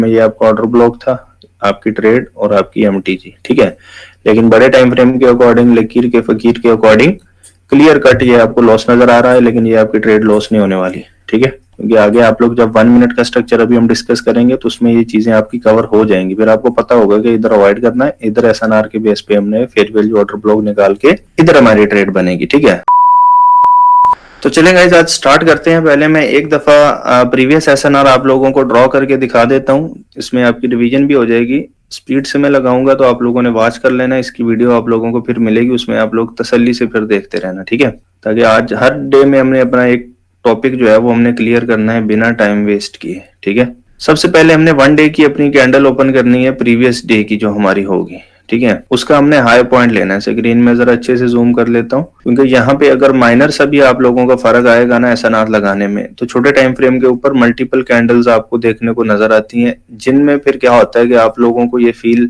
में ये आपका ऑर्डर ब्लॉक था, आपकी ट्रेड और आपकी एमटीजी, ठीक है। लेकिन बड़े टाइम फ्रेम के अकॉर्डिंग, लकीर के फकीर के अकॉर्डिंग क्लियर कट ये आपको लॉस नजर आ रहा है, लेकिन ये आपकी ट्रेड लॉस नहीं होने वाली, ठीक है। क्योंकि आगे आप लोग जब 1 मिनट का स्ट्रक्चर अभी हम डिस्कस करेंगे तो उसमें ये चीजें आपकी कवर हो जाएंगी, फिर आपको पता होगा कि इधर अवॉइड करना है, इधर एसएनआर के बेस पे हमने फेयर वैल्यू ऑर्डर ब्लॉक निकाल के इधर हमारी ट्रेड बनेगी, ठीक है। तो चलें गाइस, आज स्टार्ट करते हैं। पहले मैं एक दफा प्रीवियस एसएनआर आप लोगों को ड्रॉ करके दिखा देता हूं, इसमें आपकी रिवीजन भी हो जाएगी। स्पीड से मैं लगाऊंगा तो आप लोगों ने वॉच कर लेना, इसकी वीडियो आप लोगों को फिर मिलेगी, उसमें आप लोग तसल्ली से फिर देखते रहना, ठीक है। ताकि आज हर डे में हमने अपना एक टॉपिक जो है वो हमने क्लियर करना है बिना टाइम वेस्ट किए, ठीक है। सबसे पहले हमने 1 डे की अपनी कैंडल ओपन करनी है, प्रीवियस डे की जो हमारी होगी, ठीक है। उसका हमने हाई पॉइंट लेना है। स्क्रीन में जरा अच्छे से जूम कर लेता हूँ, क्योंकि यहाँ पे अगर माइनर सा भी आप लोगों का फर्क आएगा ना एसएनआर लगाने में, तो छोटे टाइम फ्रेम के ऊपर मल्टीपल कैंडल्स आपको देखने को नजर आती हैं, जिनमें फिर क्या होता है कि आप लोगों को ये फील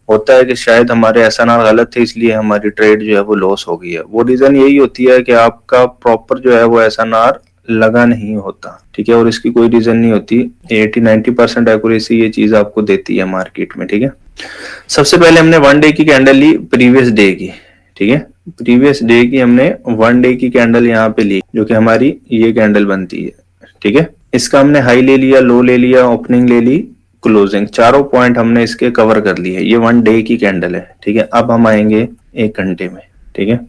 होता है कि शायद हमारे एसएनआर गलत थे, इसलिए हमारी ट्रेड जो है वो लॉस हो गई है। वो रीजन यही होती है कि आपका प्रॉपर जो है वो एसएनआर लगा नहीं होता, ठीक है। और इसकी कोई रीजन नहीं होती, 80-90% एक्यूरेसी ये चीज आपको देती है मार्केट में, ठीक है। सबसे पहले हमने 1 डे की कैंडल ली, प्रीवियस डे की, ठीक है। प्रीवियस डे की हमने 1 डे की कैंडल यहाँ पे ली, जो कि हमारी ये कैंडल बनती है, ठीक है। इसका हमने हाई ले लिया, लो ले लिया, ओपनिंग ले ली, क्लोजिंग, चारों पॉइंट हमने इसके कवर कर लिए। ये 1 डे की कैंडल है, ठीक है। अब हम आएंगे 1 घंटे में, ठीक है।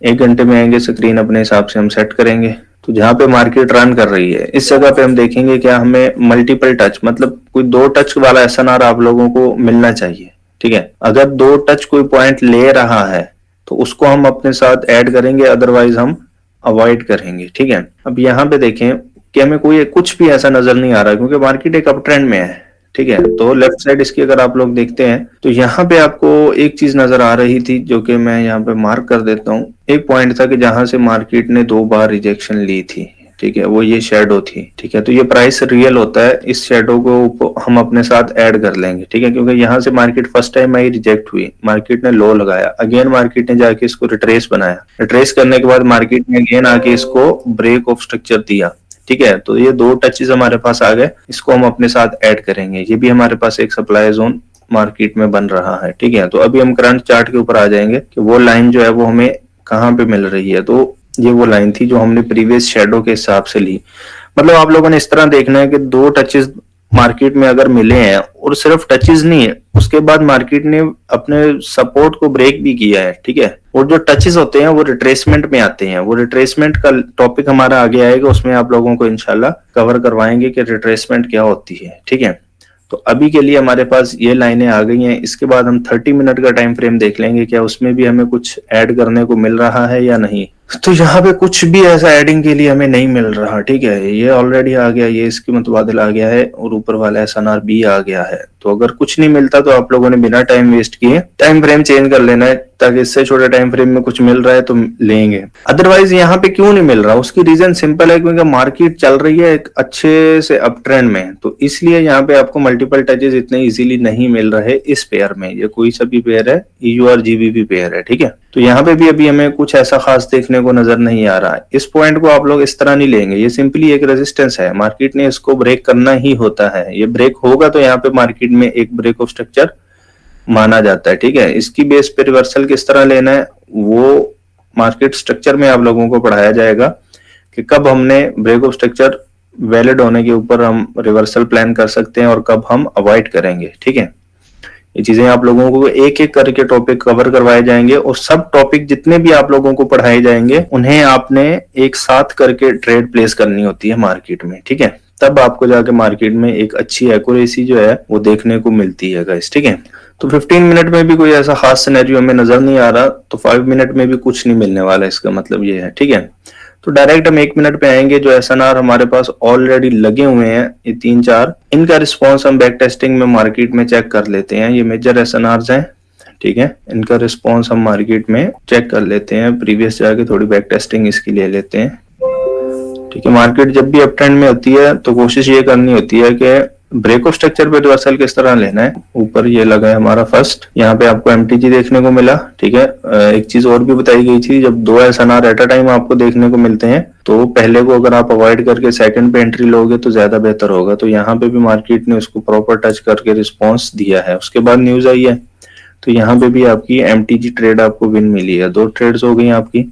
1 घंटे में आएंगे, स्क्रीन अपने हिसाब से हम सेट करेंगे। तो जहां पे मार्केट रन कर रही है इस जगह पे हम देखेंगे क्या हमें मल्टीपल टच, मतलब कोई 2 टच वाला एसएनआर आप लोगों को मिलना चाहिए, ठीक है। अगर 2 टच कोई पॉइंट ले रहा है तो उसको हम अपने साथ ऐड करेंगे, अदरवाइज हम अवॉइड करेंगे, ठीक है। अब यहाँ पे देखें कि हमें कोई कुछ भी ऐसा नजर नहीं आ रहा, क्योंकि मार्केट एक अप ट्रेंड में है, ठीक है। तो लेफ्ट साइड इसकी अगर आप लोग देखते हैं तो यहाँ पे आपको एक चीज नजर आ रही थी, जो कि मैं यहाँ पे मार्क कर देता हूँ। एक पॉइंट था कि जहां से मार्केट ने 2 बार रिजेक्शन ली थी, ठीक है, वो ये शेडो थी, ठीक है। तो ये प्राइस रियल होता है, इस शेडो को हम अपने साथ ऐड कर लेंगे, ठीक है। क्योंकि यहाँ से market first time I reject हुई, मार्केट ने लो लगाया, अगेन मार्केट ने जाके इसको रिट्रेस बनाया, रिट्रेस करने के बाद मार्केट ने अगेन आके इसको ब्रेक ऑफ स्ट्रक्चर दिया, ठीक है। तो ये 2 टचेस हमारे पास आ गए, इसको हम अपने साथ ऐड करेंगे। ये भी हमारे पास एक सप्लाई जोन मार्केट में बन रहा है, ठीक है। तो अभी हम करंट चार्ट के ऊपर आ जाएंगे कि वो लाइन जो है वो हमें कहाँ पे मिल रही है। तो ये वो लाइन थी जो हमने प्रीवियस शेडो के हिसाब से ली। मतलब आप लोगों ने इस तरह देखना है कि 2 टचेस मार्केट में अगर मिले हैं, और सिर्फ टचेस नहीं है, उसके बाद मार्केट ने अपने सपोर्ट को ब्रेक भी किया है, ठीक है। और जो टचेस होते हैं वो रिट्रेसमेंट में आते हैं, वो रिट्रेसमेंट का टॉपिक हमारा आगे आएगा, उसमें आप लोगों को इंशाल्लाह कवर करवाएंगे कि रिट्रेसमेंट क्या होती है, ठीक है। तो अभी के लिए हमारे पास ये लाइनें आ गई हैं। इसके बाद हम 30 मिनट का टाइम फ्रेम देख लेंगे, क्या उसमें भी हमें कुछ ऐड करने को मिल रहा है या नहीं। तो यहाँ पे कुछ भी ऐसा एडिंग के लिए हमें नहीं मिल रहा, ठीक है। ये ऑलरेडी आ गया, ये इसकी मुतबादिल आ गया है, और ऊपर वाला एसएनआर भी आ गया है। तो अगर कुछ नहीं मिलता तो आप लोगों ने बिना टाइम वेस्ट किए टाइम फ्रेम चेंज कर लेना है, ताकि इससे छोटे टाइम फ्रेम में कुछ मिल रहा है तो लेंगे। अदरवाइज यहाँ पे क्यों नहीं मिल रहा, उसकी रीजन सिंपल है, क्योंकि मार्केट चल रही है एक अच्छे से अप ट्रेंड में, तो इसलिए यहाँ पे आपको मल्टीपल टचेस इतने इजीली नहीं मिल रहे इस पेयर में। ये कोई सा भी पेयर है, ईयू और जीबीबी पेयर है, ठीक है। तो यहाँ पे भी अभी हमें कुछ ऐसा खास देखने को नजर नहीं आ रहा है। इस पॉइंट को आप लोग इस तरह नहीं लेंगे, ये सिंपली एक रेजिस्टेंस है, मार्केट ने इसको ब्रेक करना ही होता है। ये ब्रेक होगा तो यहाँ पे मार्केट में एक ब्रेक ऑफ स्ट्रक्चर माना जाता है, ठीक है। इसकी बेस पे रिवर्सल किस तरह लेना है वो मार्केट स्ट्रक्चर में आप लोगों को पढ़ाया जाएगा, कि कब हमने ब्रेक ऑफ स्ट्रक्चर वैलिड होने के ऊपर हम रिवर्सल प्लान कर सकते हैं और कब हम अवॉइड करेंगे, ठीक है। ये चीजें आप लोगों को एक एक करके टॉपिक कवर करवाए जाएंगे, और सब टॉपिक जितने भी आप लोगों को पढ़ाए जाएंगे उन्हें आपने एक साथ करके ट्रेड प्लेस करनी होती है मार्केट में, ठीक है। तब आपको जाके मार्केट में एक अच्छी एक्यूरेसी जो है वो देखने को मिलती है गाइस, ठीक है। तो 15 मिनट में भी कोई ऐसा खास सिनेरियो हमें नजर नहीं आ रहा, तो 5 मिनट में भी कुछ नहीं मिलने वाला, इसका मतलब ये है, ठीक है। तो डायरेक्ट हम 1 मिनट पे आएंगे। जो एसएनआर हमारे पास ऑलरेडी लगे हुए हैं ये 3-4, इनका रिस्पॉन्स हम बैक टेस्टिंग में मार्केट में चेक कर लेते हैं। ये मेजर एसएनआर्स हैं, ठीक है। इनका रिस्पॉन्स हम मार्केट में चेक कर लेते हैं, प्रीवियस जाके थोड़ी बैक टेस्टिंग इसकी ले लेते हैं, ठीक है। मार्केट जब भी अप ट्रेंड में होती है तो कोशिश ये करनी होती है कि ब्रेक ऑफ स्ट्रक्चर पे रिवर्सल किस तरह लेना है, ऊपर ये लगा है हमारा फर्स्ट, यहाँ पे आपको एमटीजी देखने को मिला, ठीक है। एक चीज और भी बताई गई थी, जब दो एसएनआर एट अ टाइम आपको देखने को मिलते हैं तो पहले को अगर आप अवॉइड करके सेकंड पे एंट्री लोगे तो ज्यादा बेहतर होगा। तो यहाँ पे भी मार्केट ने उसको प्रॉपर टच करके रिस्पॉन्स दिया है। उसके बाद न्यूज आई है, तो यहाँ पे भी आपकी एमटीजी ट्रेड आपको विन मिली है, 2 ट्रेड्स हो गई आपकी।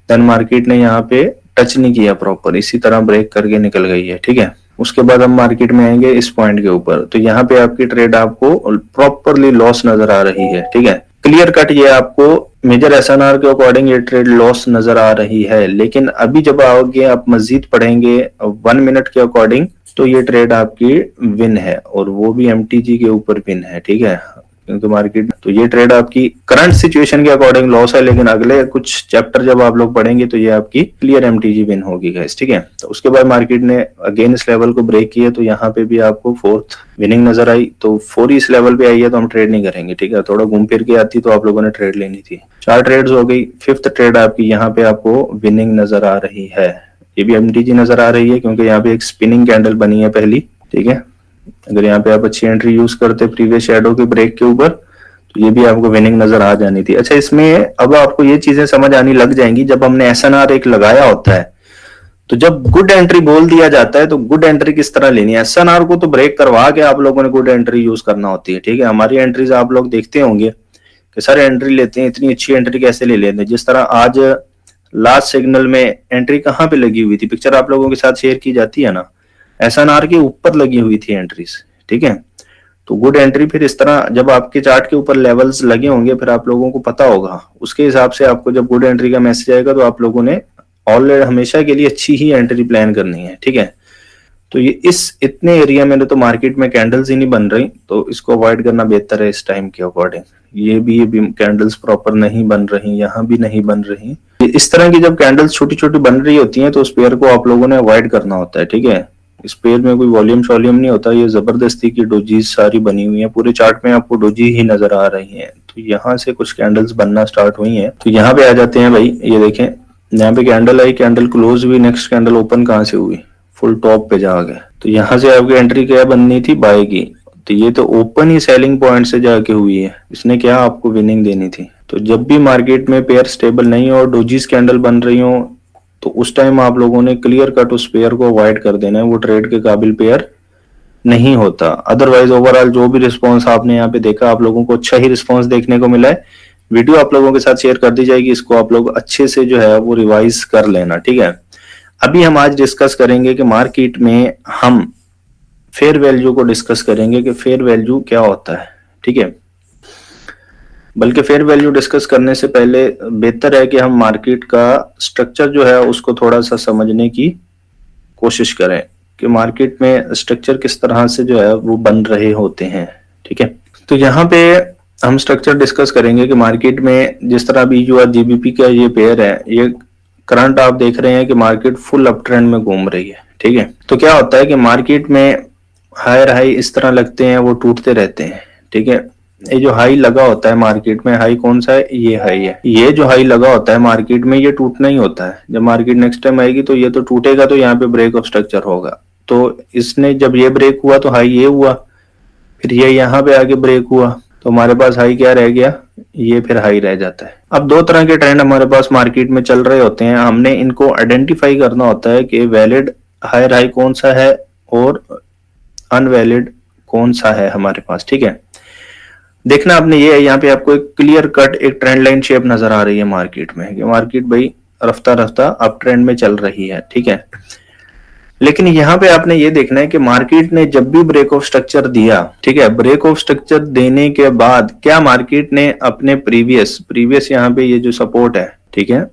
देन मार्केट ने यहाँ पे टच नहीं किया प्रॉपर, इसी तरह ब्रेक करके निकल गई है, ठीक है। उसके बाद हम मार्केट में आएंगे इस पॉइंट के ऊपर, तो यहाँ पे आपकी ट्रेड आपको प्रॉपरली लॉस नजर आ रही है, ठीक है। क्लियर कट ये आपको मेजर एसएनआर के अकॉर्डिंग ये ट्रेड लॉस नजर आ रही है, लेकिन अभी जब आओगे आप मजीद पढ़ेंगे 1 मिनट के अकॉर्डिंग तो ये ट्रेड आपकी विन है, और वो भी एमटीजी के ऊपर विन है, ठीक है। क्योंकि मार्केट, तो ये ट्रेड आपकी करंट सिचुएशन के अकॉर्डिंग लॉस है, लेकिन अगले कुछ चैप्टर जब आप लोग पढ़ेंगे तो ये आपकी क्लियर एमटीजी विन होगी गाइस, ठीक है। तो उसके बाद मार्केट ने अगेन इस लेवल को ब्रेक किया, तो यहाँ पे भी आपको फोर्थ विनिंग नजर आई। तो 4 इस लेवल पे आई है तो हम ट्रेड नहीं करेंगे, ठीक है। थोड़ा घूम फिर के आती तो आप लोगों ने ट्रेड लेनी थी। 4 ट्रेड्स हो गई, 5th ट्रेड आपकी यहाँ पे आपको विनिंग नजर आ रही है। ये भी एमटीजी नजर आ रही है क्योंकि यहाँ पे एक स्पिनिंग कैंडल बनी है पहली, ठीक है। अगर यहाँ पे आप अच्छी एंट्री यूज करते प्रीवियस शैडो के ब्रेक के ऊपर तो ये भी आपको विनिंग नजर आ जानी थी। अच्छा, इसमें अब आपको ये चीजें समझ आनी लग जाएंगी, जब हमने एसएनआर एक लगाया होता है तो जब गुड एंट्री बोल दिया जाता है तो गुड एंट्री किस तरह लेनी है। एसएनआर को तो ब्रेक करवा के आप लोगों ने गुड एंट्री यूज करना होती है, ठीक है। हमारी एंट्रीज आप लोग देखते होंगे कि सर एंट्री लेते हैं, इतनी अच्छी एंट्री कैसे ले लेते हैं। जिस तरह आज लास्ट सिग्नल में एंट्री कहाँ पे लगी हुई थी, पिक्चर आप लोगों के साथ शेयर की जाती है ना, एसएनआर के ऊपर लगी हुई थी एंट्रीज, ठीक है। तो गुड एंट्री फिर इस तरह जब आपके चार्ट के ऊपर लेवल्स लगे होंगे फिर आप लोगों को पता होगा, उसके हिसाब से आपको जब गुड एंट्री का मैसेज आएगा तो आप लोगों ने ऑलरेडी हमेशा के लिए अच्छी ही एंट्री प्लान करनी है, ठीक है। तो ये इस इतने एरिया में तो मार्केट में कैंडल्स ही नहीं बन रही, तो इसको अवॉइड करना बेहतर है इस टाइम के अकॉर्डिंग। ये भी कैंडल्स प्रॉपर नहीं बन रही, यहाँ भी नहीं बन रही। इस तरह की जब कैंडल्स छोटी छोटी बन रही होती हैं तो उस पेयर को आप लोगों ने अवॉइड करना होता है, ठीक है। इस पेयर में कोई वॉल्यूम शॉल्यूम नहीं होता, ये जबरदस्ती की डोजीज सारी बनी हुई है, पूरे चार्ट में आपको डोजी ही नजर आ रही हैं। तो यहाँ से कुछ कैंडल्स बनना स्टार्ट हुई हैं, तो यहाँ पे आ जाते हैं भाई। ये देखें यहाँ पे कैंडल आई, कैंडल क्लोज हुई, नेक्स्ट कैंडल ओपन कहाँ से हुई, फुल टॉप पे जा गए। तो यहाँ से आपकी एंट्री क्या बननी थी, बाय की, तो ये तो ओपन ही सेलिंग पॉइंट से जाके हुई है, इसने क्या आपको विनिंग देनी थी। तो जब भी मार्केट में पेयर स्टेबल नहीं हो और डोजीज कैंडल बन रही हो तो उस टाइम आप लोगों ने क्लियर कट उस पेयर को अवॉइड कर देना है, वो ट्रेड के काबिल पेयर नहीं होता। अदरवाइज ओवरऑल जो भी रिस्पॉन्स आपने यहाँ पे देखा, आप लोगों को अच्छा ही रिस्पॉन्स देखने को मिला है। वीडियो आप लोगों के साथ शेयर कर दी जाएगी, इसको आप लोग अच्छे से जो है वो रिवाइज कर लेना, ठीक है। अभी हम आज डिस्कस करेंगे कि मार्केट में हम फेयर वैल्यू को डिस्कस करेंगे कि फेयर वैल्यू क्या होता है, ठीक है। बल्कि फेयर वैल्यू डिस्कस करने से पहले बेहतर है कि हम मार्केट का स्ट्रक्चर जो है उसको थोड़ा सा समझने की कोशिश करें कि मार्केट में स्ट्रक्चर किस तरह से जो है वो बन रहे होते हैं, ठीक है। तो यहाँ पे हम स्ट्रक्चर डिस्कस करेंगे कि मार्केट में जिस तरह बीयू और जीबीपी का ये पेयर है, ये करंट आप देख रहे हैं कि मार्केट फुल अप ट्रेंड में घूम रही है, ठीक है। तो क्या होता है कि मार्केट में हायर हाई इस तरह लगते हैं, वो टूटते रहते हैं, ठीक है। ये जो हाई लगा होता है मार्केट में, हाई कौन सा है, ये हाई है। ये जो हाई लगा होता है मार्केट में ये टूटना ही होता है। जब मार्केट नेक्स्ट टाइम आएगी तो ये तो टूटेगा, तो यहाँ पे ब्रेक ऑफ स्ट्रक्चर होगा। तो इसने जब ये ब्रेक हुआ तो हाई ये हुआ, फिर ये यहाँ पे आके ब्रेक हुआ, तो हमारे पास हाई क्या रह गया, ये फिर हाई रह जाता है। अब 2 तरह के ट्रेंड हमारे पास मार्केट में चल रहे होते हैं, हमने इनको आइडेंटिफाई करना होता है कि वैलिड हायर हाई कौन सा है और अनवैलिड कौन सा है हमारे पास, ठीक है। देखना आपने ये है, यहाँ पे आपको एक क्लियर कट एक ट्रेंड लाइन शेप नजर आ रही है मार्केट में, कि मार्केट भाई रफ्ता रफ्ता अप ट्रेंड में चल रही है, ठीक है। लेकिन यहाँ पे आपने ये देखना है कि मार्केट ने जब भी ब्रेक ऑफ स्ट्रक्चर दिया, ठीक है, ब्रेक ऑफ स्ट्रक्चर देने के बाद क्या मार्केट ने अपने प्रीवियस यहाँ पे ये जो सपोर्ट है, ठीक है,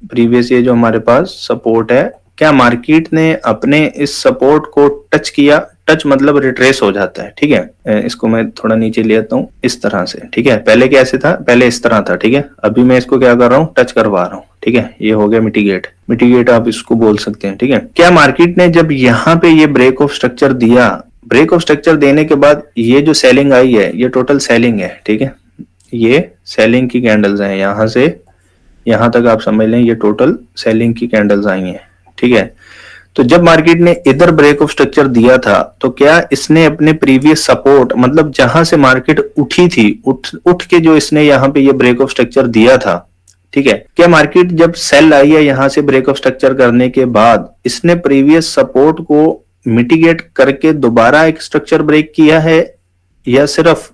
प्रीवियस ये जो हमारे पास सपोर्ट है, क्या मार्केट ने अपने इस सपोर्ट को टच किया। टच मतलब रिट्रेस हो जाता है, ठीक है। इसको मैं थोड़ा नीचे ले आता हूँ इस तरह से, ठीक है। पहले कैसे था, पहले इस तरह था, ठीक है। अभी मैं इसको क्या कर रहा हूँ, टच करवा रहा हूँ, ठीक है। ये हो गया मिटिगेट आप इसको बोल सकते हैं, ठीक है। क्या मार्केट ने जब यहाँ पे ये ब्रेक ऑफ स्ट्रक्चर दिया, ब्रेक ऑफ स्ट्रक्चर देने के बाद ये जो सेलिंग आई है ये टोटल सेलिंग है, ठीक है। ये सेलिंग की कैंडल्स हैं, यहां से यहां तक आप समझ लें ये टोटल सेलिंग की कैंडल्स आई हैं, ठीक है। तो जब मार्केट ने इधर ब्रेक ऑफ स्ट्रक्चर दिया था तो क्या इसने अपने प्रीवियस सपोर्ट, मतलब जहां से मार्केट उठी थी, उठ के जो इसने यहाँ पे ये ब्रेक ऑफ स्ट्रक्चर दिया था, ठीक है, क्या मार्केट जब सेल आई है यहां से ब्रेक ऑफ स्ट्रक्चर करने के बाद इसने प्रीवियस सपोर्ट को मिटिगेट करके दोबारा एक स्ट्रक्चर ब्रेक किया है, या सिर्फ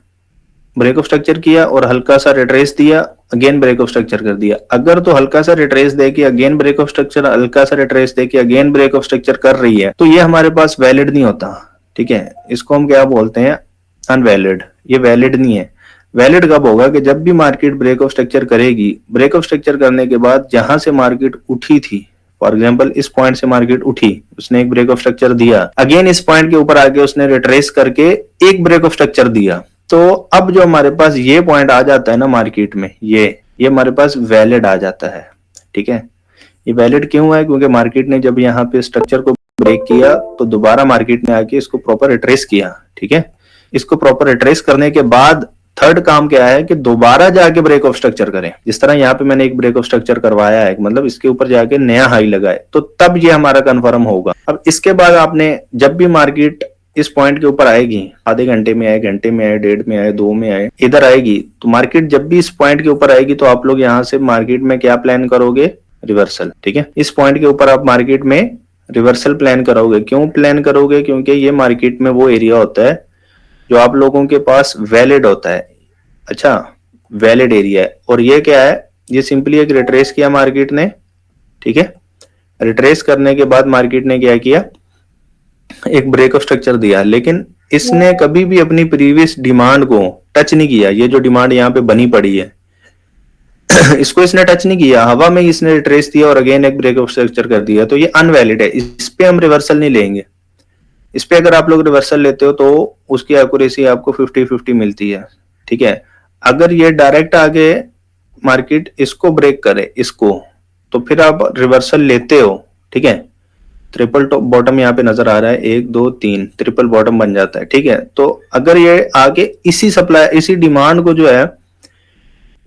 ब्रेक ऑफ स्ट्रक्चर किया और हल्का सा रिट्रेस दिया, अगेन ब्रेक ऑफ स्ट्रक्चर कर दिया? अगर तो हल्का सा रिट्रेस दे के अगेन ब्रेक ऑफ स्ट्रक्चर, हल्का सा रिट्रेस दे के अगेन ब्रेक ऑफ स्ट्रक्चर कर रही है, तो ये हमारे पास वैलिड नहीं होता, ठीक है। इसको हम क्या बोलते हैं? अनवैलिड। ये वैलिड नहीं है। वैलिड कब होगा? कि जब भी मार्केट ब्रेक ऑफ स्ट्रक्चर करेगी, ब्रेक ऑफ स्ट्रक्चर करने के बाद जहां से मार्केट उठी थी, फॉर एग्जाम्पल इस पॉइंट से मार्केट उठी, उसने एक ब्रेक ऑफ स्ट्रक्चर दिया, अगेन इस पॉइंट के ऊपर आके उसने रिट्रेस करके एक ब्रेक ऑफ स्ट्रक्चर दिया, तो अब जो हमारे पास ये पॉइंट आ जाता है ना मार्केट में, ये हमारे पास वैलिड आ जाता है, ठीक है। ये वैलिड क्यों है? क्योंकि मार्केट ने जब यहाँ पे स्ट्रक्चर को ब्रेक किया तो दोबारा मार्केट ने आके इसको प्रॉपर रिट्रेस किया, ठीक है। इसको प्रॉपर रिट्रेस करने के बाद थर्ड काम क्या है? कि दोबारा जाके ब्रेक ऑफ स्ट्रक्चर करें। जिस तरह यहाँ पे मैंने एक ब्रेक ऑफ स्ट्रक्चर करवाया है, मतलब इसके ऊपर जाके नया हाई लगाए, तो तब ये हमारा कंफर्म होगा। अब इसके बाद आपने जब भी मार्केट इस पॉइंट के ऊपर आएगी, आधे घंटे में आए, घंटे में आए, डेढ़ में आए, 2 में आए, इधर आएगी, तो मार्केट जब भी इस पॉइंट के ऊपर आएगी तो आप लोग यहाँ से मार्केट में क्या प्लान करोगे? रिवर्सल, ठीक है। इस पॉइंट के ऊपर आप मार्केट में रिवर्सल प्लान करोगे। क्यों प्लान करोगे? क्योंकि ये मार्केट में वो एरिया होता है जो आप लोगों के पास वैलिड होता है। अच्छा, वैलिड एरिया है। और ये क्या है? ये सिंपली एक रिट्रेस किया मार्केट ने, ठीक है। रिट्रेस करने के बाद मार्केट ने क्या किया? एक ब्रेक ऑफ स्ट्रक्चर दिया, लेकिन इसने कभी भी अपनी प्रीवियस डिमांड को टच नहीं किया। ये जो डिमांड यहाँ पे बनी पड़ी है इसको इसने टच नहीं किया, हवा में इसने रिट्रेस दिया और अगेन एक ब्रेक ऑफ स्ट्रक्चर कर दिया, तो ये अनवैलिड है। इस पे हम रिवर्सल नहीं लेंगे। इस पे अगर आप लोग रिवर्सल लेते हो तो उसकी एक्यूरेसी आपको 50-50 मिलती है, ठीक है। अगर ये डायरेक्ट आगे मार्केट इसको ब्रेक करे, इसको, तो फिर आप रिवर्सल लेते हो, ठीक है। ट्रिपल टॉप बॉटम यहाँ पे नजर आ रहा है, 1 2 3 ट्रिपल बॉटम बन जाता है, ठीक है। तो अगर ये आगे इसी सप्लाई, इसी डिमांड को जो है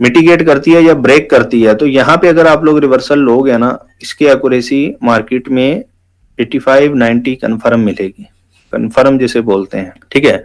मिटिगेट करती है या ब्रेक करती है, तो यहाँ पे अगर आप लोग रिवर्सल लोगे ना, इसकी एक्यूरेसी मार्केट में 85-90 कंफर्म मिलेगी, कंफर्म जिसे बोलते हैं, ठीक है।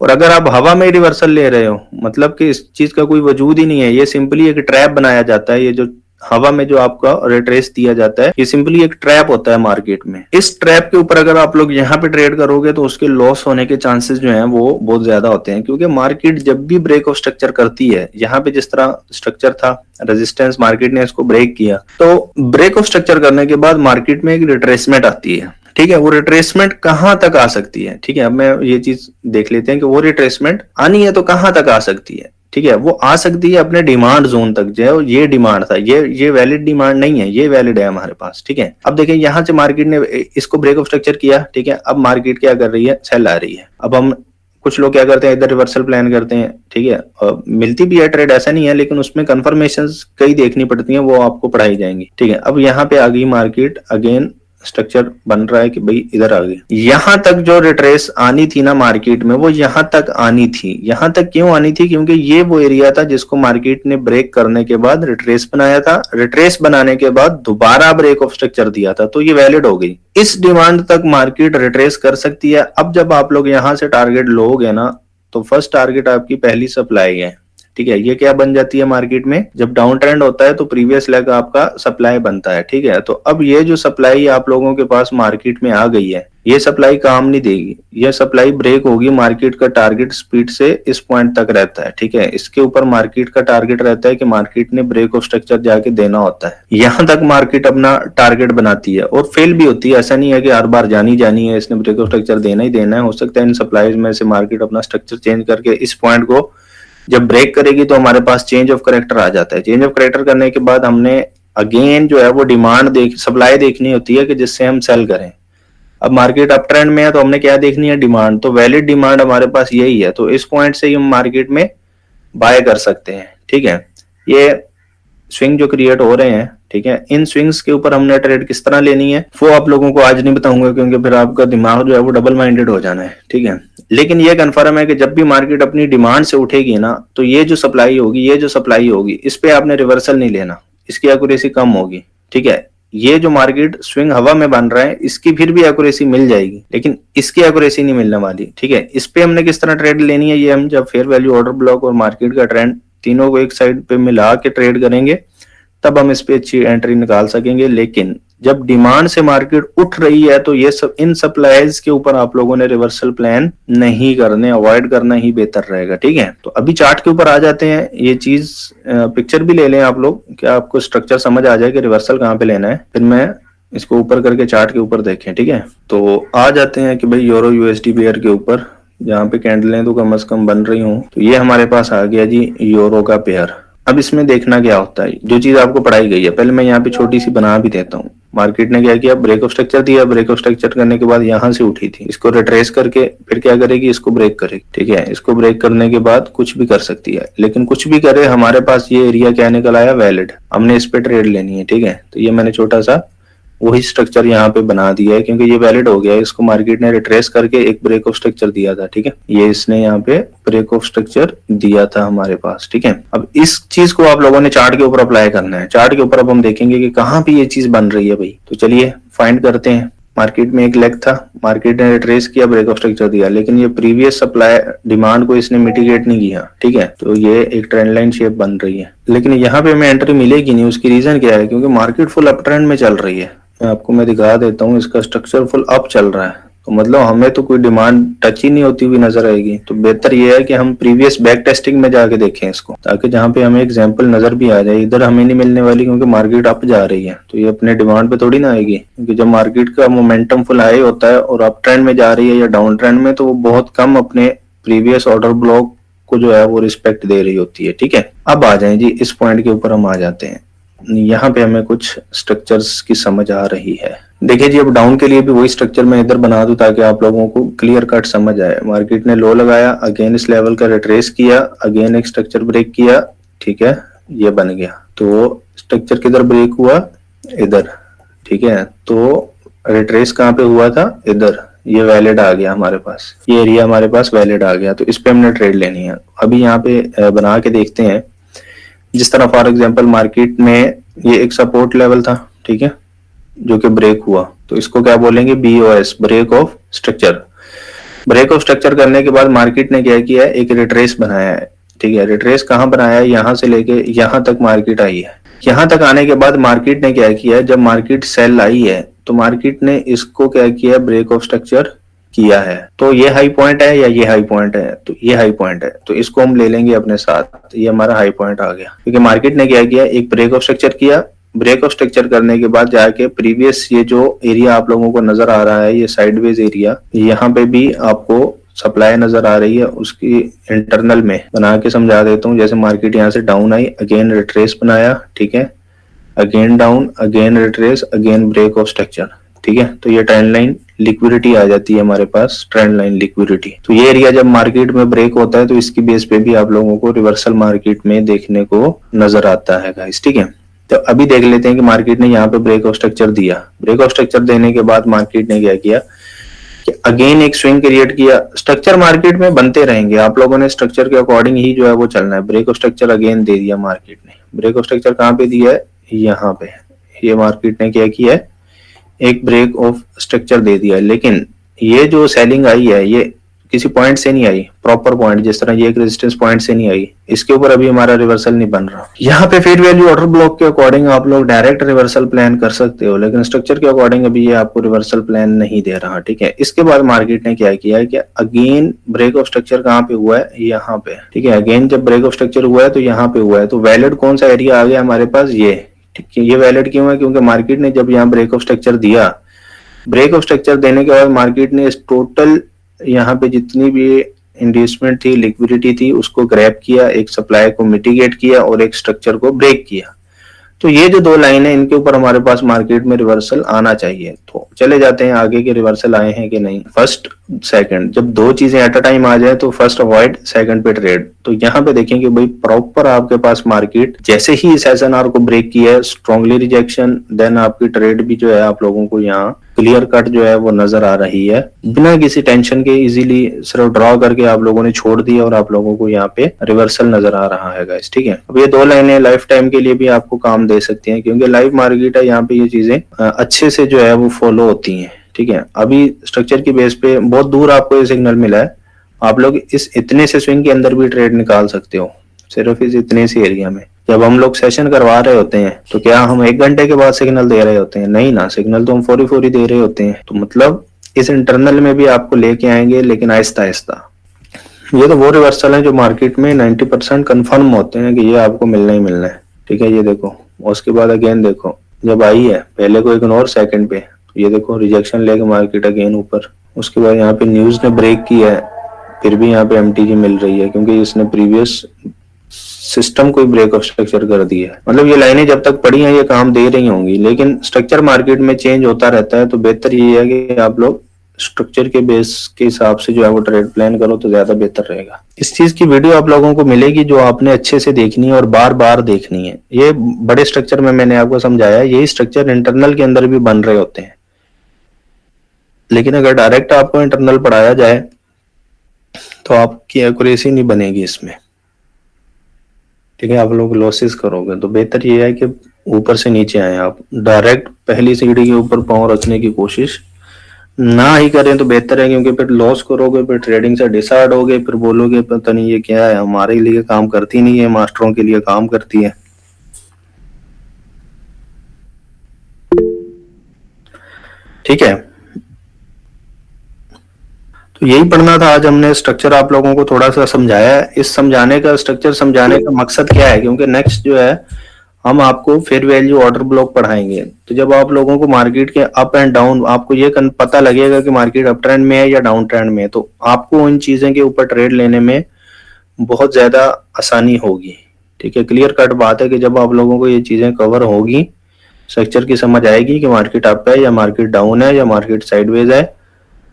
और अगर आप हवा में रिवर्सल ले रहे हो, मतलब कि इस चीज का कोई वजूद ही नहीं है, ये सिंपली एक ट्रैप बनाया जाता है। ये जो हवा में जो आपका रिट्रेस दिया जाता है, ये सिंपली एक ट्रैप होता है मार्केट में। इस ट्रैप के ऊपर अगर आप लोग यहाँ पे ट्रेड करोगे तो उसके लॉस होने के चांसेस जो हैं वो बहुत ज्यादा होते हैं, क्योंकि मार्केट जब भी ब्रेक ऑफ स्ट्रक्चर करती है, यहाँ पे जिस तरह स्ट्रक्चर था, रेजिस्टेंस, मार्केट ने इसको ब्रेक किया, तो ब्रेक ऑफ स्ट्रक्चर करने के बाद मार्केट में एक रिट्रेसमेंट आती है, ठीक है। वो रिट्रेसमेंट कहां तक आ सकती है, ठीक है। अब मैं ये चीज देख लेते हैं कि वो रिट्रेसमेंट आनी है तो कहां तक आ सकती है, ठीक है। वो आ सकती है अपने डिमांड जोन तक, जो ये डिमांड था, ये वैलिड डिमांड नहीं है, ये वैलिड है हमारे पास, ठीक है। अब देखिए यहां से मार्केट ने इसको ब्रेक ऑफ स्ट्रक्चर किया, ठीक है। अब मार्केट क्या कर रही है? सेल आ रही है। अब हम कुछ लोग क्या करते हैं, इधर रिवर्सल प्लान करते हैं, ठीक है। मिलती भी है ट्रेड, ऐसा नहीं है, लेकिन उसमें कंफर्मेशंस कई देखनी पड़ती हैं, वो आपको पढ़ाई जाएंगी, ठीक है। अब यहाँ पे आ गई मार्केट, अगेन स्ट्रक्चर बन रहा है कि भाई इधर आ गई। यहां तक जो रिट्रेस आनी थी ना मार्केट में, वो यहां तक आनी थी। यहां तक क्यों आनी थी? क्योंकि ये वो एरिया था जिसको मार्केट ने ब्रेक करने के बाद रिट्रेस बनाया था। रिट्रेस बनाने के बाद दोबारा ब्रेक ऑफ स्ट्रक्चर दिया था, तो ये वैलिड हो गई। इस डिमांड तक मार्केट रिट्रेस कर सकती है। अब जब आप लोग यहां से टारगेट लोगे ना, तो फर्स्ट टारगेट आपकी पहली सप्लाई है, ठीक है। ये क्या बन जाती है मार्केट में? जब डाउन ट्रेंड होता है तो प्रीवियस लेग आपका सप्लाई बनता है, ठीक है। तो अब ये जो सप्लाई आप लोगों के पास मार्केट में आ गई है, ये सप्लाई काम नहीं देगी, ये सप्लाई ब्रेक होगी। मार्केट का टारगेट स्पीड से इस पॉइंट तक रहता है, ठीक है। इसके ऊपर मार्केट का टारगेट रहता है कि मार्केट ने ब्रेक ऑफ स्ट्रक्चर जाके देना होता है। यहां तक मार्केट अपना टारगेट बनाती है और फेल भी होती है। ऐसा नहीं है कि हर बार जानी है, इसने ब्रेक ऑफ स्ट्रक्चर देना ही देना है। हो सकता है इन सप्लाईज में से मार्केट अपना स्ट्रक्चर चेंज करके इस पॉइंट को जब ब्रेक करेगी तो हमारे पास चेंज ऑफ करेक्टर आ जाता है। चेंज ऑफ करेक्टर करने के बाद हमने अगेन जो है वो डिमांड सप्लाई देखनी होती है कि जिससे हम सेल करें। अब मार्केट अप ट्रेंड में है तो हमने क्या देखनी है? डिमांड। तो वैलिड डिमांड हमारे पास यही है, तो इस पॉइंट से ही हम मार्केट में बाय कर सकते हैं, ठीक है। ये स्विंग जो क्रिएट हो रहे हैं, ठीक है, इन स्विंग्स के ऊपर हमने ट्रेड किस तरह लेनी है वो आप लोगों को आज नहीं बताऊंगा, क्योंकि फिर आपका दिमाग जो है वो डबल माइंडेड हो जाना है, ठीक है। लेकिन ये कंफर्म है कि जब भी मार्केट अपनी डिमांड से उठेगी ना, तो ये जो सप्लाई होगी, इस पे आपने रिवर्सल नहीं लेना, इसकी एक्यूरेसी कम होगी, ठीक है। ये जो मार्केट स्विंग हवा में बन रहा है इसकी फिर भी एक्यूरेसी मिल जाएगी, लेकिन इसकी एक्यूरेसी नहीं मिलने वाली, ठीक है। इस पे हमने किस तरह ट्रेड लेनी है, ये हम जब फेयर वैल्यू ऑर्डर ब्लॉक और मार्केट का ट्रेंड तीनों को एक साइड पे मिला के ट्रेड करेंगे तब हम इस पे अच्छी एंट्री निकाल सकेंगे। लेकिन जब डिमांड से मार्केट उठ रही है तो ये सब इन सप्लाईज के ऊपर आप लोगों ने रिवर्सल प्लान नहीं करने, अवॉइड करना ही बेहतर रहेगा, ठीक है। तो अभी चार्ट के ऊपर आ जाते हैं, ये चीज पिक्चर भी ले लें आप लोग, क्या आपको स्ट्रक्चर समझ आ जाए कि रिवर्सल कहाँ पे लेना है, फिर मैं इसको ऊपर करके चार्ट के ऊपर देखें, ठीक है। तो आ जाते हैं कि भाई यूरो यूएसडी पेयर के ऊपर, जहाँ पे कैंडलें तो कम से कम बन रही हूँ। तो ये हमारे पास आ गया जी यूरो का पेयर। अब इसमें देखना क्या होता है, जो चीज आपको पढ़ाई गई है, पहले मैं यहाँ पे छोटी सी बना भी देता हूँ। मार्केट ने क्या किया, ब्रेक ऑफ स्ट्रक्चर दिया, ब्रेक ऑफ स्ट्रक्चर करने के बाद यहाँ से उठी थी, इसको रिट्रेस करके फिर क्या करेगी, इसको ब्रेक करेगी, ठीक है। इसको ब्रेक करने के बाद कुछ भी कर सकती है, लेकिन कुछ भी करे हमारे पास ये एरिया क्या निकल आया, वैलिड, हमने इस पे ट्रेड लेनी है, ठीक है। तो ये मैंने छोटा सा वही स्ट्रक्चर यहाँ पे बना दिया है क्योंकि ये वैलिड हो गया है। इसको मार्केट ने रिट्रेस करके एक ब्रेक ऑफ स्ट्रक्चर दिया था, ठीक है। ये इसने यहाँ पे ब्रेक ऑफ स्ट्रक्चर दिया था हमारे पास, ठीक है। अब इस चीज को आप लोगों ने चार्ट के ऊपर अप्लाई करना है। चार्ट के ऊपर अब हम देखेंगे कि कहाँ पे ये चीज बन रही है भाई। तो चलिए फाइंड करते हैं। मार्केट में एक लेग था, मार्केट ने रिट्रेस किया, ब्रेक ऑफ स्ट्रक्चर दिया, लेकिन ये प्रीवियस सप्लाई डिमांड को इसने मिटिगेट नहीं किया, ठीक है। तो ये एक ट्रेंड लाइन शेप बन रही है, लेकिन यहाँ पे हमें एंट्री मिलेगी नहीं। उसकी रीजन क्या है, क्योंकि मार्केट फुल अप ट्रेंड में चल रही है। आपको मैं दिखा देता हूँ, इसका स्ट्रक्चर फुल अप चल रहा है, तो मतलब हमें तो कोई डिमांड टच ही नहीं होती हुई नजर आएगी। तो बेहतर ये है कि हम प्रीवियस बैक टेस्टिंग में जाके देखें इसको, ताकि जहाँ पे हमें एग्जांपल नजर भी आ जाए। इधर हमें नहीं मिलने वाली क्योंकि मार्केट अप जा रही है, तो ये अपने डिमांड पे थोड़ी ना आएगी, क्योंकि जब मार्केट का मोमेंटम फुल हाई होता है और अप ट्रेंड में जा रही है या डाउन ट्रेंड में, तो वो बहुत कम अपने प्रीवियस ऑर्डर ब्लॉक को जो है वो रिस्पेक्ट दे रही होती है, ठीक है। अब आ जाए जी इस पॉइंट के ऊपर हम आ जाते हैं। यहाँ पे हमें कुछ स्ट्रक्चर्स की समझ आ रही है। देखिए जी, अब डाउन के लिए भी वही स्ट्रक्चर मैं इधर बना दूं ताकि आप लोगों को क्लियर कट समझ आए। मार्केट ने लो लगाया, अगेन इस लेवल का रिट्रेस किया, अगेन एक स्ट्रक्चर ब्रेक किया, ठीक है, ये बन गया। तो स्ट्रक्चर किधर ब्रेक हुआ, इधर, ठीक है। तो रिट्रेस कहाँ पे हुआ था, इधर, ये वैलिड आ गया हमारे पास, ये एरिया हमारे पास वैलिड आ गया। तो इस पे हमने ट्रेड लेनी है। अभी यहाँ पे बना के देखते हैं। जिस तरह फॉर एग्जांपल मार्केट में ये एक सपोर्ट लेवल था, ठीक है, जो कि ब्रेक हुआ, तो इसको क्या बोलेंगे, BOS, break of structure. Break of structure करने के बाद मार्केट ने क्या किया है, एक रिट्रेस बनाया है, ठीक है। रिट्रेस कहाँ बनाया है, यहाँ से लेके यहाँ तक मार्केट आई है। यहाँ तक आने के बाद मार्केट ने क्या किया है, जब मार्केट सेल आई है तो मार्केट ने इसको क्या किया, ब्रेक ऑफ स्ट्रक्चर किया है। तो ये हाई पॉइंट है या ये हाई पॉइंट है, तो ये हाई पॉइंट है, तो इसको हम ले लेंगे अपने साथ। ये हमारा हाई पॉइंट आ गया, क्योंकि मार्केट ने क्या किया, एक ब्रेक ऑफ स्ट्रक्चर किया। ब्रेक ऑफ स्ट्रक्चर करने के बाद जाके प्रीवियस ये जो एरिया आप लोगों को नजर आ रहा है, ये साइडवेज एरिया, यहाँ पे भी आपको सप्लाई नजर आ रही है, उसकी इंटरनल में बना के समझा देता हूँ। जैसे मार्केट यहाँ से डाउन आई, अगेन रिट्रेस बनाया, ठीक है, again down, again retrace, again break of structure, ठीक है। तो ये ट्रेंड लाइन लिक्विडिटी आ जाती है हमारे पास, ट्रेंड लाइन लिक्विडिटी। तो ये एरिया जब मार्केट में ब्रेक होता है तो इसकी बेस पे भी आप लोगों को रिवर्सल मार्केट में देखने को नजर आता है गाइस, ठीक है। तो अभी देख लेते हैं कि मार्केट ने यहाँ पे ब्रेक ऑफ स्ट्रक्चर दिया। ब्रेक ऑफ स्ट्रक्चर देने के बाद मार्केट ने क्या किया कि अगेन एक स्विंग क्रिएट किया। स्ट्रक्चर मार्केट में बनते रहेंगे, आप लोगों ने स्ट्रक्चर के अकॉर्डिंग ही जो है वो चलना है। ब्रेक ऑफ स्ट्रक्चर अगेन दे दिया मार्केट ने। ब्रेक ऑफ स्ट्रक्चर कहाँ पे दिया है, यहाँ पे। ये मार्केट ने क्या किया है, एक ब्रेक ऑफ स्ट्रक्चर दे दिया, लेकिन ये जो सेलिंग आई है ये किसी पॉइंट से नहीं आई, प्रॉपर पॉइंट, जिस तरह ये एक रेजिस्टेंस पॉइंट से नहीं आई। इसके ऊपर अभी हमारा रिवर्सल नहीं बन रहा। यहाँ पे फेयर वैल्यू ऑर्डर ब्लॉक के अकॉर्डिंग आप लोग डायरेक्ट रिवर्सल प्लान कर सकते हो, लेकिन स्ट्रक्चर के अकॉर्डिंग अभी ये आपको रिवर्सल प्लान नहीं दे रहा, ठीक है। इसके बाद मार्केट ने क्या किया है कि अगेन ब्रेक ऑफ स्ट्रक्चर कहाँ पे हुआ है, यहाँ पे, ठीक है। अगेन जब ब्रेक ऑफ स्ट्रक्चर हुआ है तो यहाँ पे हुआ है। तो वैलिड कौन सा एरिया आ गया हमारे पास, ये, ठीक है। ये वैलिड क्यों है, क्योंकि मार्केट ने जब यहाँ ब्रेक ऑफ स्ट्रक्चर दिया, ब्रेक ऑफ स्ट्रक्चर देने के बाद मार्केट ने इस टोटल यहाँ पे जितनी भी इंड्यूसमेंट थी, लिक्विडिटी थी, उसको ग्रैब किया, एक सप्लाई को मिटिगेट किया और एक स्ट्रक्चर को ब्रेक किया। तो ये जो दो लाइन है इनके ऊपर हमारे पास मार्केट में रिवर्सल आना चाहिए। तो चले जाते हैं आगे के रिवर्सल आए हैं कि नहीं। फर्स्ट सेकंड, जब दो चीजें एट अ टाइम आ जाए तो फर्स्ट अवॉइड, सेकंड पे ट्रेड। तो यहाँ पे देखें कि भाई प्रॉपर आपके पास मार्केट जैसे ही इस SNR को ब्रेक किया है, स्ट्रांगली रिजेक्शन, देन आपकी ट्रेड भी जो है आप लोगों को यहाँ क्लियर कट जो है वो नजर आ रही है, बिना किसी टेंशन के इजीली सिर्फ ड्रॉ करके आप लोगों ने छोड़ दिया और आप लोगों को यहाँ पे रिवर्सल नजर आ रहा है गाइस, ठीक है। अब ये दो लाइनें लाइफ टाइम के लिए भी आपको काम दे सकती हैं, क्योंकि लाइव मार्केट है, यहाँ पे ये चीजें अच्छे से जो है वो फॉलो होती हैं, ठीक है। अभी स्ट्रक्चर की बेस पे बहुत दूर आपको ये सिग्नल मिला है, आप लोग इस इतने से स्विंग के अंदर भी ट्रेड निकाल सकते हो, सिर्फ इस इतने से एरिया में। जब हम लोग सेशन करवा रहे होते हैं तो क्या हम 1 घंटे के बाद सिग्नल दे रहे होते हैं? नहीं ना, सिग्नल तो हम फौरी फौरी दे रहे होते हैं। तो मतलब इस इंटरनल में भी आपको लेके आएंगे, लेकिन आहिस्ता आहिस्ता। ये तो वो रिवर्सल है जो मार्केट में 90% कन्फर्म होते हैं कि ये आपको मिलना ही मिलना है, ठीक है। ये देखो, उसके बाद अगेन देखो, जब आई है पहले को इग्नोर, सेकंड पे ये देखो रिजेक्शन लेके मार्केट अगेन ऊपर। उसके बाद यहाँ पे न्यूज ने ब्रेक किया है, फिर भी यहाँ पे MTG मिल रही है, क्योंकि इसने प्रीवियस सिस्टम को ब्रेक ऑफ स्ट्रक्चर कर दिया है। मतलब ये लाइनें जब तक पड़ी हैं ये काम दे रही होंगी, लेकिन स्ट्रक्चर मार्केट में चेंज होता रहता है। तो बेहतर ये है कि आप लोग स्ट्रक्चर के बेस के हिसाब से जो है वो ट्रेड प्लान करो तो ज्यादा बेहतर रहेगा। इस चीज की वीडियो आप लोगों को मिलेगी जो आपने अच्छे से देखनी है और बार बार देखनी है। ये बड़े स्ट्रक्चर में मैंने आपको समझाया, यही स्ट्रक्चर इंटरनल के अंदर भी बन रहे होते हैं, लेकिन अगर डायरेक्ट आपको इंटरनल पढ़ाया जाए तो आपकी एक्यूरेसी नहीं बनेगी इसमें, ठीक है। आप लोग लॉसेस करोगे। तो बेहतर ये है कि ऊपर से नीचे आए, आप डायरेक्ट पहली सीढ़ी के ऊपर पांव रखने की कोशिश ना ही करें तो बेहतर है, क्योंकि फिर लॉस करोगे, फिर ट्रेडिंग से डिसाइड होगे, फिर बोलोगे पता नहीं ये क्या है, हमारे लिए काम करती नहीं है, मास्टरों के लिए काम करती है, ठीक है। तो यही पढ़ना था आज हमने। स्ट्रक्चर आप लोगों को थोड़ा सा समझाया है। इस समझाने का, स्ट्रक्चर समझाने का मकसद क्या है, क्योंकि नेक्स्ट जो है हम आपको फेयर वैल्यू ऑर्डर ब्लॉक पढ़ाएंगे। तो जब आप लोगों को मार्केट के अप एंड डाउन आपको ये पता लगेगा कि मार्केट अप ट्रेंड में है या डाउन ट्रेंड में है, तो आपको इन चीजें के ऊपर ट्रेड लेने में बहुत ज्यादा आसानी होगी, ठीक है। क्लियर कट बात है कि जब आप लोगों को ये चीजें कवर होगी, स्ट्रक्चर की समझ आएगी कि मार्केट अप है या मार्केट डाउन है या मार्केट साइडवेज है,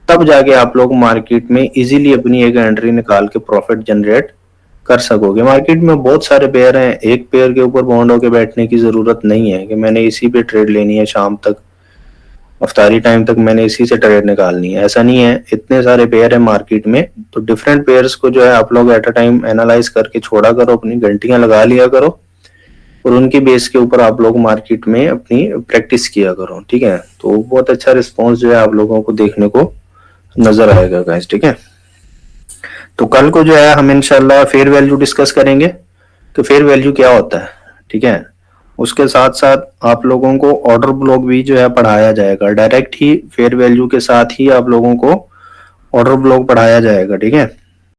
तब जाके आप लोग मार्केट में इजीली अपनी एक एंट्री निकाल के प्रॉफिट जनरेट कर सकोगे। मार्केट में बहुत सारे पेयर हैं, एक पेयर के ऊपर बॉन्ड होके बैठने की जरूरत नहीं है कि मैंने इसी पे ट्रेड लेनी है, शाम तक अफ्तारी टाइम तक मैंने इसी से ट्रेड निकालनी है, ऐसा नहीं है। इतने सारे पेयर है मार्केट में, तो डिफरेंट पेयर्स को जो है आप लोग एट अ टाइम एनालाइज करके छोड़ा करो, अपनी घंटियां लगा लिया करो और उनकी बेस के ऊपर आप लोग मार्केट में अपनी प्रैक्टिस किया करो, ठीक है। तो बहुत अच्छा रिस्पॉन्स जो है आप लोगों को देखने को नजर आएगा गाइस, ठीक है। तो कल को जो है हम इंशाल्लाह फेयर वैल्यू डिस्कस करेंगे कि फेयर वैल्यू क्या होता है, ठीक है। उसके साथ साथ आप लोगों को ऑर्डर ब्लॉक भी जो है पढ़ाया जाएगा, डायरेक्ट ही फेयर वैल्यू के साथ ही आप लोगों को ऑर्डर ब्लॉक पढ़ाया जाएगा, ठीक है।